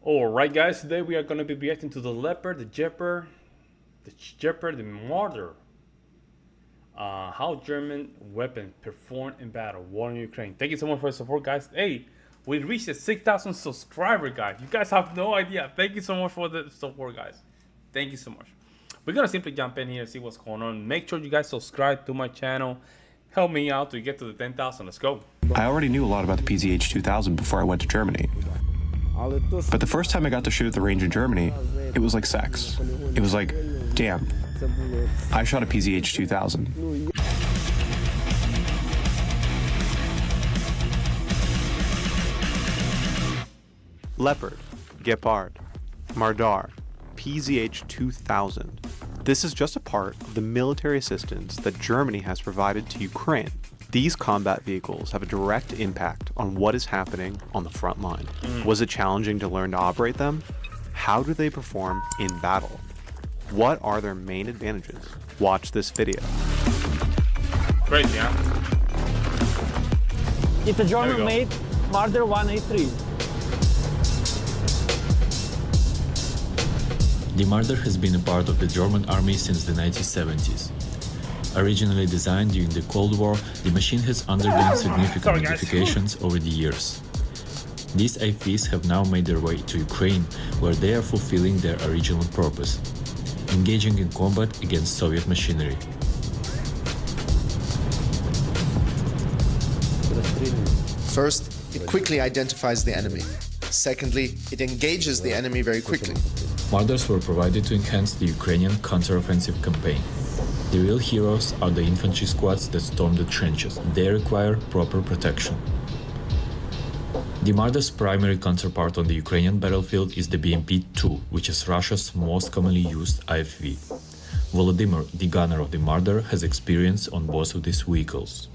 Alright guys, today we are going to be reacting to the Leopard, the Gepard Marder. How German weapons perform in battle, war in Ukraine. Thank you so much for the support, guys. Hey, we reached the 6,000 subscriber, guys. You guys have no idea. Thank you so much for the support, guys. Thank you so much. We're going to simply jump in here and see what's going on. Make sure you guys subscribe to my channel. Help me out to get to the 10,000. Let's go. I already knew a lot about the PzH 2000 before I went to Germany. But the first time I got to shoot at the range in Germany, it was like sex. It was like, damn, I shot a PzH 2000. Leopard Gepard Marder PzH 2000. This is just a part of the military assistance that Germany has provided to Ukraine. These combat vehicles have a direct impact on what is happening on the front line. Was it challenging to learn to operate them? How do they perform in battle? What are their main advantages? Watch this video. Great, yeah. It's a German-made Marder 183. The Marder has been a part of the German army since the 1970s. Originally designed during the Cold War, the machine has undergone significant modifications over the years. These IFVs have now made their way to Ukraine, where they are fulfilling their original purpose, engaging in combat against Soviet machinery. First, it quickly identifies the enemy. Secondly, it engages the enemy very quickly. Marders were provided to enhance the Ukrainian counteroffensive campaign. The real heroes are the infantry squads that storm the trenches. They require proper protection. The Marder's primary counterpart on the Ukrainian battlefield is the BMP-2, which is Russia's most commonly used IFV. Volodymyr, the gunner of the Marder, has experience on both of these vehicles.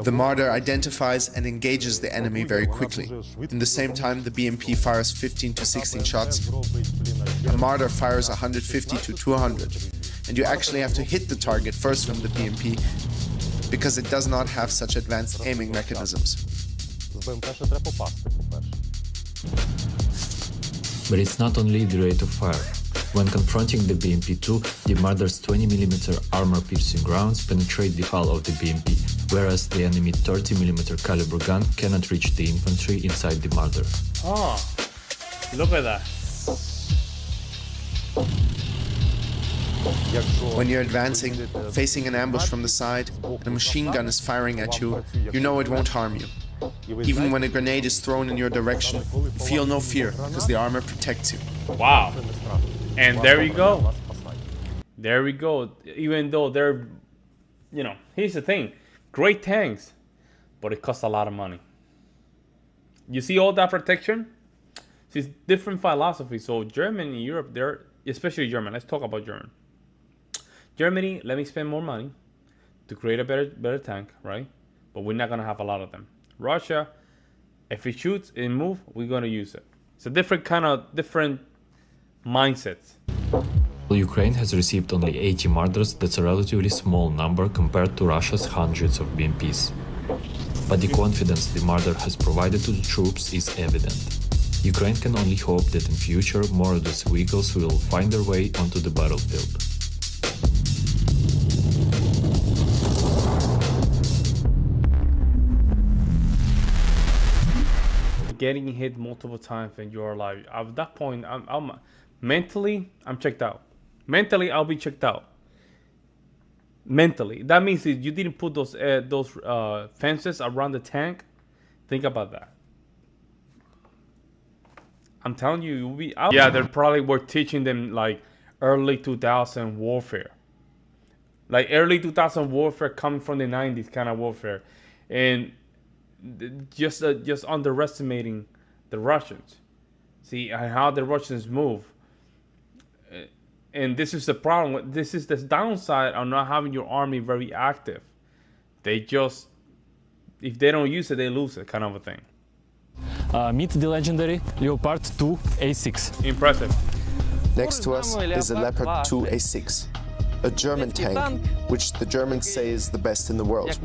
The Marder identifies and engages the enemy very quickly. In the same time, the BMP fires 15 to 16 shots. The Marder fires 150 to 200. And you actually have to hit the target first from the BMP because it does not have such advanced aiming mechanisms. But it's not only the rate of fire. When confronting the BMP-2, the Marder's 20mm armor-piercing rounds penetrate the hull of the BMP, whereas the enemy 30mm caliber gun cannot reach the infantry inside the Marder. Oh, look at that. When you're advancing, facing an ambush from the side, and a machine gun is firing at you, you know it won't harm you. Even when a grenade is thrown in your direction, you feel no fear, because the armor protects you. Wow. And there you go. There we go. Even though they're, here's the thing. Great tanks, but it costs a lot of money. You see all that protection? It's different philosophy. So Germany and Europe, they're, especially German. Let's talk about German. Germany, let me spend more money to create a better tank, right? But we're not going to have a lot of them. Russia, if it shoots and moves, we're going to use it. It's a different mindsets. Ukraine has received only 80 Marders. That's a relatively small number compared to Russia's hundreds of BMPs. But the confidence the Marder has provided to the troops is evident. Ukraine can only hope that in future more of these vehicles will find their way onto the battlefield. Getting hit multiple times and you're like, at that point, I'm mentally, I'm checked out. Mentally, I'll be checked out. Mentally, that means that you didn't put those fences around the tank. Think about that. I'm telling you, you'll be out. Yeah, they probably were teaching them like early 2000 warfare, like early 2000 warfare coming from the 90s kind of warfare, and just underestimating the Russians. See how the Russians move. And this is the problem. This is the downside of not having your army very active. They just, if they don't use it, they lose it, kind of a thing. Meet the legendary Leopard 2 A6. Impressive. Next to us is the Leopard 2 A6. a German tank, which the Germans say is the best in the world. The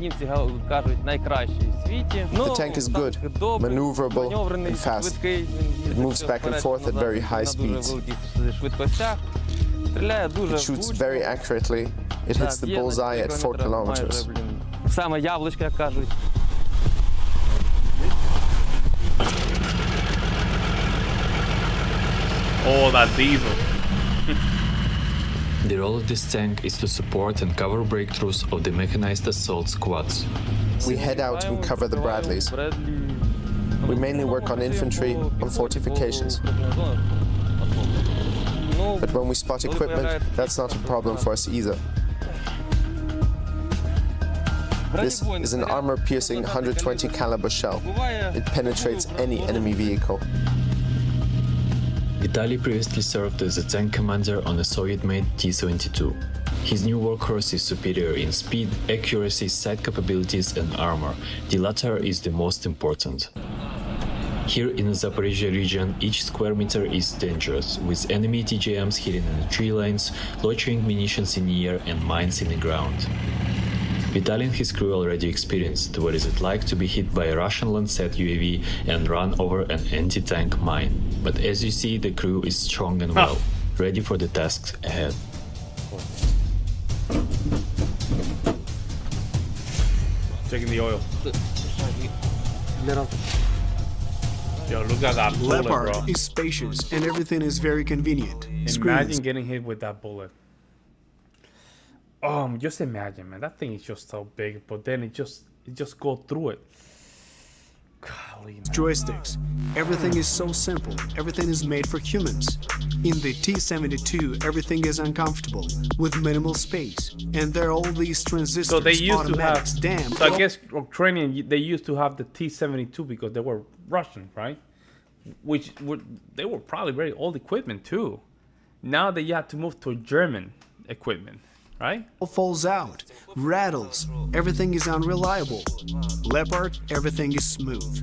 tank is good, maneuverable, and fast. It moves back and forth at very high speeds. It shoots very accurately. It hits the bullseye at 4 kilometers. Oh, that diesel. The role of this tank is to support and cover breakthroughs of the mechanized assault squads. We head out and cover the Bradleys. We mainly work on infantry, on fortifications. But when we spot equipment, that's not a problem for us either. This is an armor-piercing 120 caliber shell. It penetrates any enemy vehicle. Vitaly previously served as a tank commander on a Soviet-made T-72. His new workhorse is superior in speed, accuracy, sight capabilities and armor. The latter is the most important. Here in the Zaporizhia region, each square meter is dangerous, with enemy TGMs hidden in the tree lines, loitering munitions in the air and mines in the ground. Vitaly and his crew already experienced what is it like to be hit by a Russian Lancet UAV and run over an anti-tank mine. But as you see, the crew is strong and well, ready for the tasks ahead. Checking the oil. Yo, look at that bullet, Leopard bro. is spacious and everything is very convenient. Imagine getting hit with that bullet. Just imagine, man. That thing is just so big, but then it just go through it. Golly, man. Joysticks. Everything is so simple. Everything is made for humans. In the T-72, everything is uncomfortable, with minimal space. And there are all these transistors, So they used to have. automatics, damn. So I guess Ukrainian, they used to have the T-72 because they were Russian, right? They were probably very old equipment too. Now they had to move to German equipment, right? Falls out, rattles, everything is unreliable. Leopard, everything is smooth.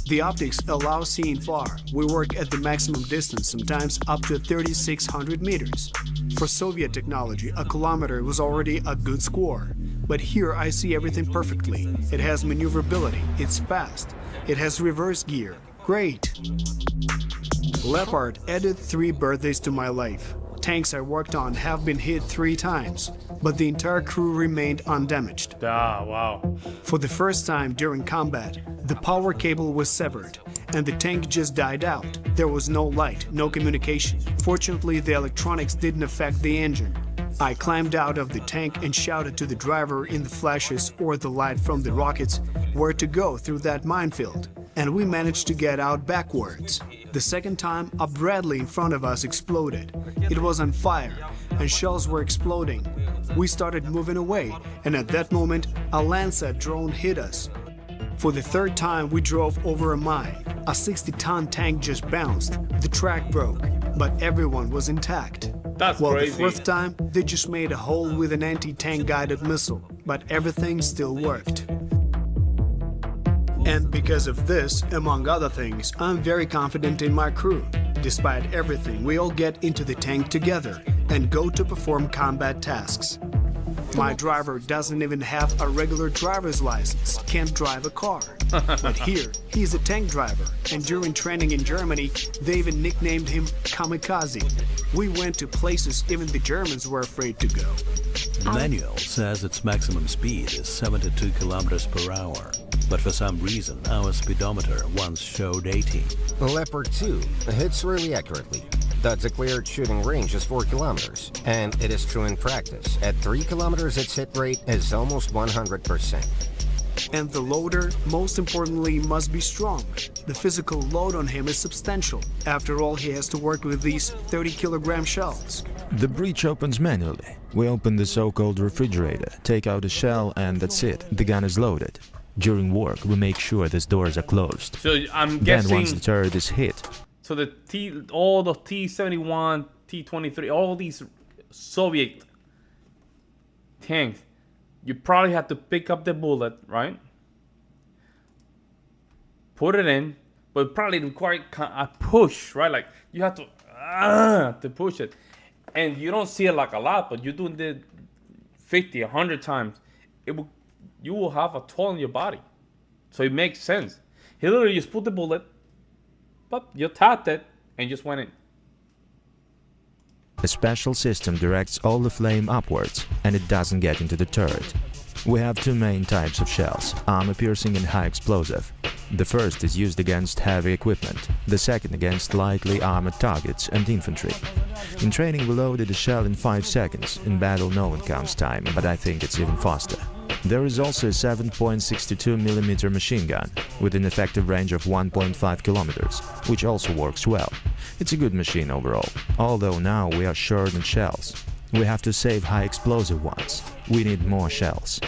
The optics allow seeing far. We work at the maximum distance, sometimes up to 3,600 meters. For Soviet technology, a kilometer was already a good score. But here I see everything perfectly. It has maneuverability, it's fast, it has reverse gear. Great! Leopard added 3 birthdays to my life. Tanks I worked on have been hit 3 times, but the entire crew remained undamaged. Ah, wow. For the first time during combat, the power cable was severed, and the tank just died out. There was no light, no communication. Fortunately, the electronics didn't affect the engine. I climbed out of the tank and shouted to the driver in the flashes or the light from the rockets where to go through that minefield, and we managed to get out backwards. The second time, a Bradley in front of us exploded. It was on fire, and shells were exploding. We started moving away, and at that moment, a Lancet drone hit us. For the third time, we drove over a mine. A 60-ton tank just bounced. The track broke, but everyone was intact. That's Well, crazy. the fourth time, they just made a hole with an anti-tank guided missile, but everything still worked. And because of this, among other things, I'm very confident in my crew. Despite everything, we all get into the tank together and go to perform combat tasks. My driver doesn't even have a regular driver's license, can't drive a car. But here, he's a tank driver, and during training in Germany, they even nicknamed him Kamikaze. We went to places even the Germans were afraid to go. The manual says its maximum speed is 72 kilometers per hour, but for some reason our speedometer once showed 80. Leopard 2 hits really accurately. The declared shooting range is 4 kilometers, and it is true in practice. At 3 kilometers, its hit rate is almost 100%. And the loader, most importantly, must be strong. The physical load on him is substantial. After all, he has to work with these 30-kilogram shells. The breech opens manually. We open the so-called refrigerator, take out a shell, and that's it. The gun is loaded. During work, we make sure these doors are closed. So I'm Then guessing. once the turret is hit, So all the T-71, T-23, all these Soviet tanks, you probably have to pick up the bullet, right? Put it in, but it probably require a push, right? Like you have to push it, and you don't see it like a lot, but you do it 50, 100 times, you will have a toll on your body. So it makes sense. He literally just put the bullet, but you tapped it, and just went in. A special system directs all the flame upwards, and it doesn't get into the turret. We have two main types of shells, armor-piercing and high-explosive. The first is used against heavy equipment, the second against lightly armored targets and infantry. In training we loaded a shell in 5 seconds, in battle no one counts time, but I think it's even faster. There is also a 7.62mm machine gun, with an effective range of 1.5 kilometers, which also works well. It's a good machine overall, although now we are short on shells. We have to save high explosive ones. We need more shells.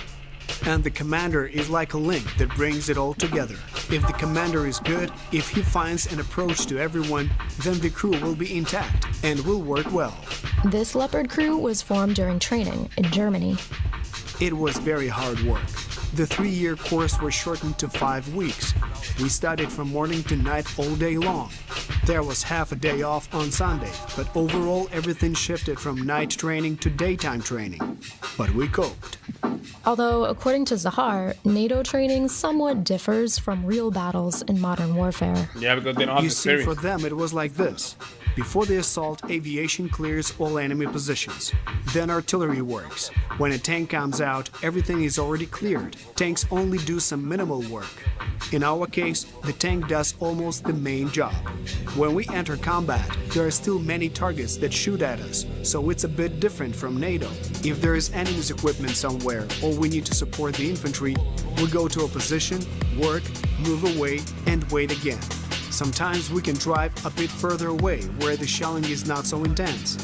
And the commander is like a link that brings it all together. If the commander is good, if he finds an approach to everyone, then the crew will be intact and will work well. This Leopard crew was formed during training in Germany. It was very hard work. The 3-year course was shortened to 5 weeks. We studied from morning to night all day long. There was half a day off on Sunday, but overall everything shifted from night training to daytime training. But we coped. Although, according to Zahar, NATO training somewhat differs from real battles in modern warfare. Yeah, because they don't have You the see, experience. for them it was like this. Before the assault, aviation clears all enemy positions. Then artillery works. When a tank comes out, everything is already cleared. Tanks only do some minimal work. In our case, the tank does almost the main job. When we enter combat, there are still many targets that shoot at us, so it's a bit different from NATO. If there is enemy's equipment somewhere, or we need to support the infantry, we go to a position, work, move away, and wait again. Sometimes we can drive a bit further away where the shelling is not so intense.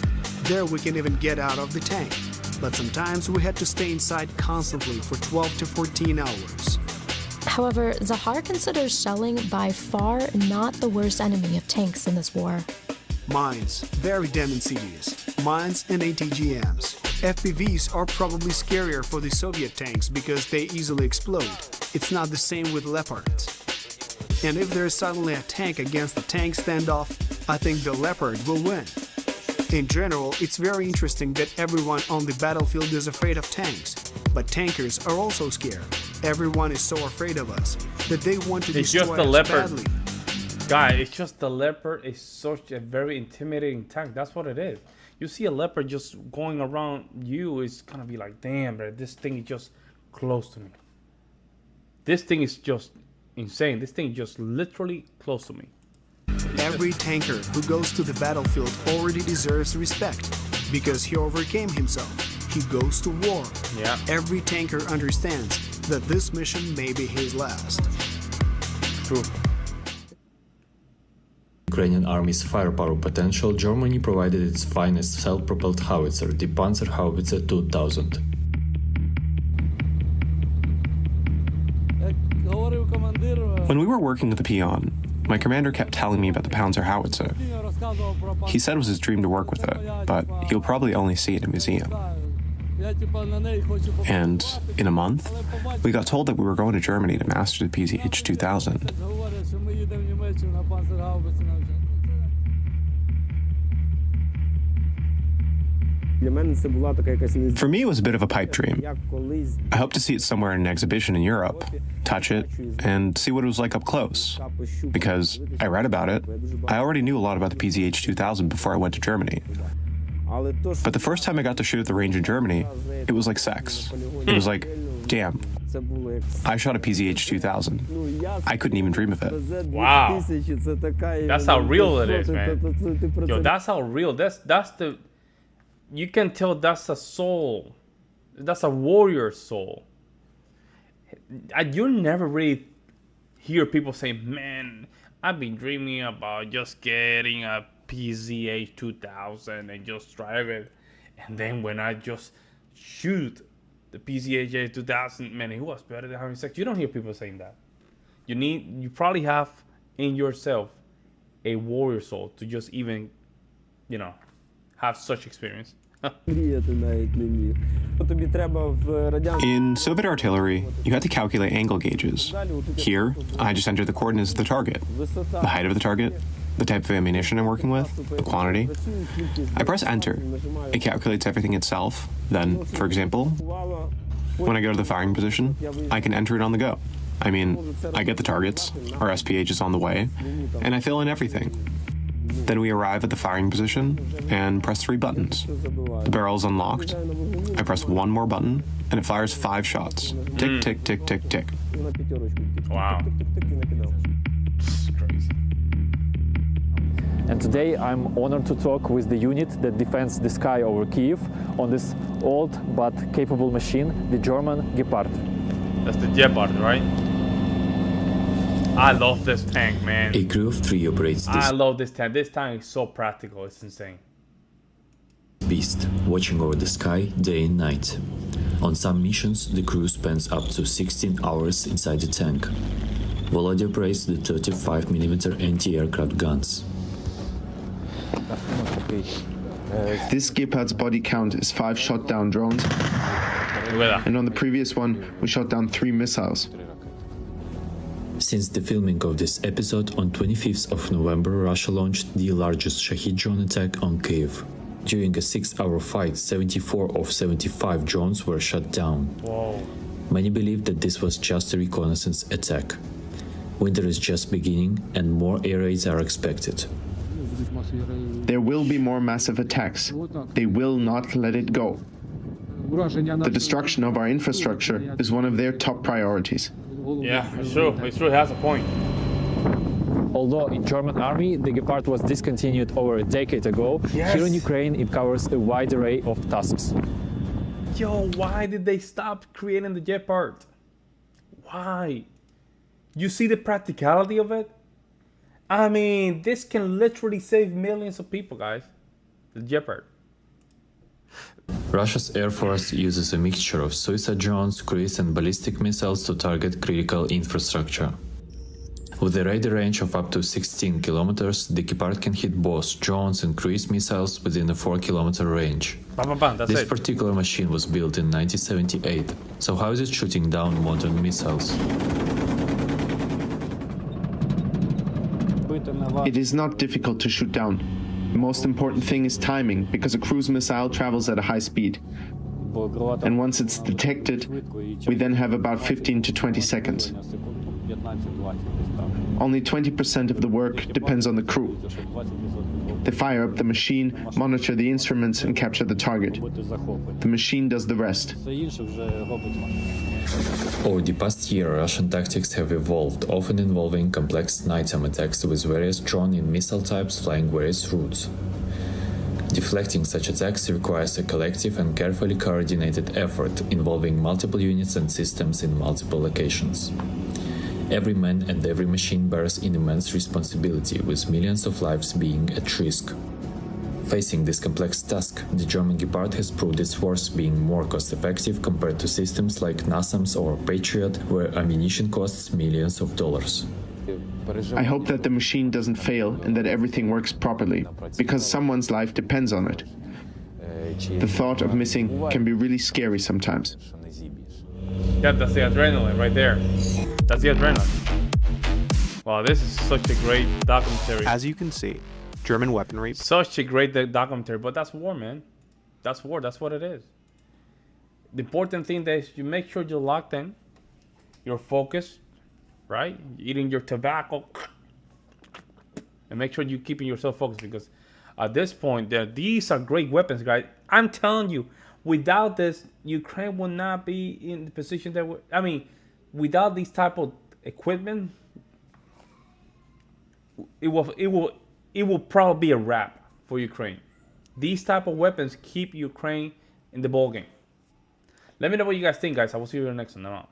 There we can even get out of the tank. But sometimes we had to stay inside constantly for 12 to 14 hours. However, Zahar considers shelling by far not the worst enemy of tanks in this war. Mines, very damn insidious. Mines and ATGMs. FPVs are probably scarier for the Soviet tanks because they easily explode. It's not the same with Leopards. And if there is suddenly a tank against the tank standoff, I think the Leopard will win. In general, it's very interesting that everyone on the battlefield is afraid of tanks. But tankers are also scared. Everyone is so afraid of us that they want to It's destroy just the us Leopard. badly. Guy, it's just the Leopard is such a very intimidating tank. That's what it is. You see a Leopard just going around you, it's gonna be like, damn, bro, this thing is just close to me. This thing is just insane. This thing is just literally close to me. Every tanker who goes to the battlefield already deserves respect because he overcame himself. He goes to war. Yeah. Every tanker understands that this mission may be his last. True. Ukrainian army's firepower potential, Germany provided its finest self-propelled howitzer, the Panzer Howitzer 2000. When we were working with the Peon, my commander kept telling me about the Panzer howitzer. He said it was his dream to work with it, but he'll probably only see it in a museum. And in a month, we got told that we were going to Germany to master the PzH 2000. For me, it was a bit of a pipe dream. I hope to see it somewhere in an exhibition in Europe, touch it, and see what it was like up close. Because I read about it, I already knew a lot about the PzH 2000 before I went to Germany. But the first time I got to shoot at the range in Germany, it was like sex. It was like, damn, I shot a PzH 2000. I couldn't even dream of it. Wow. That's how real it is, man. Yo, that's how real. That's the... You can tell that's a soul. That's a warrior soul. You never really hear people say, man, I've been dreaming about just getting a PzH 2000 and just drive it. And then when I just shoot the PzH 2000, man, it was better than having sex. You don't hear people saying that. You probably have in yourself a warrior soul to just even, have such experience. In Soviet artillery, you had to calculate angle gauges. Here, I just entered the coordinates of the target, the height of the target, the type of ammunition I'm working with, the quantity. I press enter. It calculates everything itself. Then, for example, when I go to the firing position, I can enter it on the go. I mean, I get the targets, our SPH is on the way, and I fill in everything. Then we arrive at the firing position and press 3 buttons. The barrel is unlocked. I press 1 more button, and it fires 5 shots. Tick, tick, tick, tick, tick. Wow. It's crazy. And today I'm honored to talk with the unit that defends the sky over Kyiv on this old but capable machine, the German Gepard. That's the Gepard, right? I love this tank, man. A crew of 3 operates this I love this tank. This tank is so practical. It's insane. beast, watching over the sky day and night. On some missions, the crew spends up to 16 hours inside the tank. Volodya operates the 35mm anti-aircraft guns. This Gepard's body count is 5 shot down drones, and on the previous one we shot down 3 missiles. Since the filming of this episode on 25th of November, Russia launched the largest Shahid drone attack on Kyiv. During a 6-hour fight, 74 of 75 drones were shot down. Whoa. Many believe that this was just a reconnaissance attack. Winter is just beginning and more air raids are expected. There will be more massive attacks. They will not let it go. The destruction of our infrastructure is one of their top priorities. Yeah, it's true. It's true. He has a point. Although in German army the Gepard was discontinued over a decade ago, Yes. here in Ukraine it covers a wide array of tasks. Yo, why did they stop creating the Gepard? Why? You see the practicality of it? I mean, this can literally save millions of people, guys. The Gepard. Russia's Air Force uses a mixture of suicide drones, cruise and ballistic missiles to target critical infrastructure. With a radar range of up to 16 kilometers, the Gepard can hit both drones and cruise missiles within a 4-kilometer range. Bam, bam, bam, that's This it. particular machine was built in 1978, so how is it shooting down modern missiles? It is not difficult to shoot down. The most important thing is timing, because a cruise missile travels at a high speed. And once it's detected, we then have about 15 to 20 seconds. Only 20% of the work depends on the crew. They fire up the machine, monitor the instruments, and capture the target. The machine does the rest. Over the past year, Russian tactics have evolved, often involving complex nighttime attacks with various drone and missile types flying various routes. Deflecting such attacks requires a collective and carefully coordinated effort involving multiple units and systems in multiple locations. Every man and every machine bears an immense responsibility, with millions of lives being at risk. Facing this complex task, the German Gepard has proved its worth, being more cost-effective compared to systems like NASAMS or Patriot, where ammunition costs millions of dollars. I hope that the machine doesn't fail and that everything works properly, because someone's life depends on it. The thought of missing can be really scary sometimes. Yeah, that's the adrenaline right there. That's the adrenaline. Wow, this is such a great documentary. As you can see, German weaponry. Such a great documentary, but that's war, man. That's war. That's what it is. The important thing is you make sure you're locked in, you're focused, right? Eating your tobacco, and make sure you're keeping yourself focused, because at this point, these are great weapons, guys. I'm telling you, without this, Ukraine will not be in the position that I mean, without these type of equipment, it will probably be a wrap for Ukraine. These type of weapons keep Ukraine in the ball game. Let me know what you guys think, guys. I will see you in the next one. I'm out.